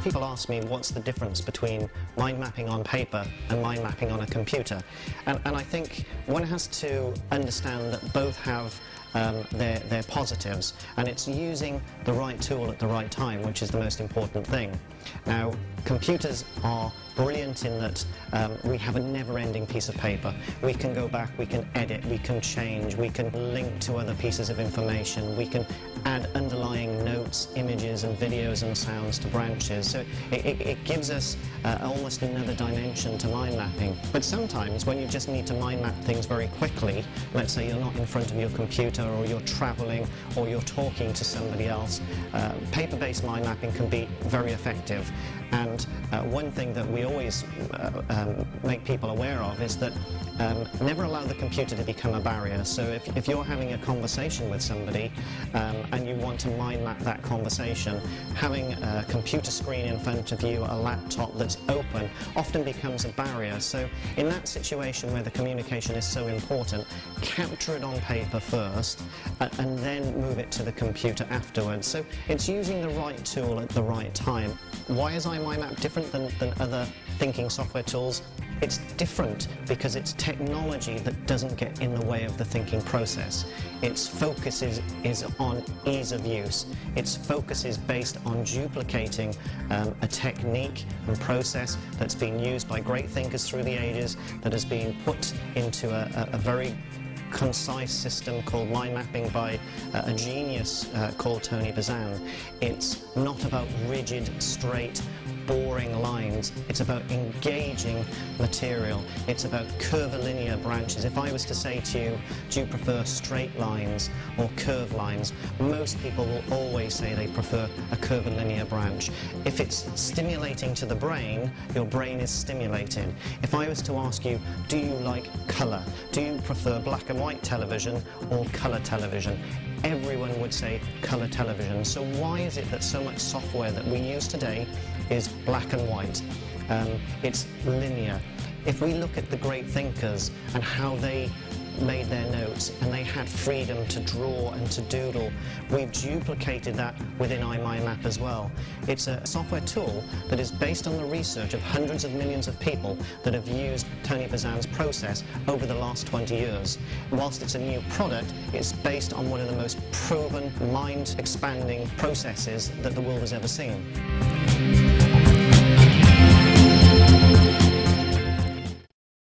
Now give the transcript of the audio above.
People ask me what's the difference between mind mapping on paper and mind mapping on a computer. And I think one has to understand that both have their positives, and it's using the right tool at the right time which is the most important thing. Now, computers are brilliant in that we have a never-ending piece of paper. We can go back, we can edit, we can change, we can link to other pieces of information, we can add underlying notes, images and videos and sounds to branches. So it gives us almost another dimension to mind mapping. But sometimes when you just need to mind map things very quickly, let's say you're not in front of your computer or you're traveling or you're talking to somebody else, paper-based mind mapping can be very effective. And one thing that we always make people aware of is that never allow the computer to become a barrier. So if you're having a conversation with somebody and you want to mind map that conversation, having a computer screen in front of you, a laptop that's open, often becomes a barrier. So in that situation where the communication is so important, capture it on paper first and then move it to the computer afterwards. So it's using the right tool at the right time. Why is iMindMap different than other thinking software tools? It's different because it's technology that doesn't get in the way of the thinking process. Its focus is on ease of use. Its focus is based on duplicating a technique and process that's been used by great thinkers through the ages, that has been put into a very concise system called mind mapping by a genius called Tony Buzan. It's not about rigid, straight, boring lines. It's about engaging material. It's about curvilinear branches. If I was to say to you, do you prefer straight lines or curved lines? Most people will always say they prefer a curvilinear branch. If it's stimulating to the brain, your brain is stimulated. If I was to ask you, do you like colour? Do you prefer black and white television or colour television? Everyone would say colour television. So why is it that so much software that we use today is black and white? It's linear. If we look at the great thinkers and how they made their notes and they had freedom to draw and to doodle, we've duplicated that within iMindMap as well. It's a software tool that is based on the research of hundreds of millions of people that have used Tony Buzan's process over the last 20 years. Whilst it's a new product, it's based on one of the most proven, mind-expanding processes that the world has ever seen.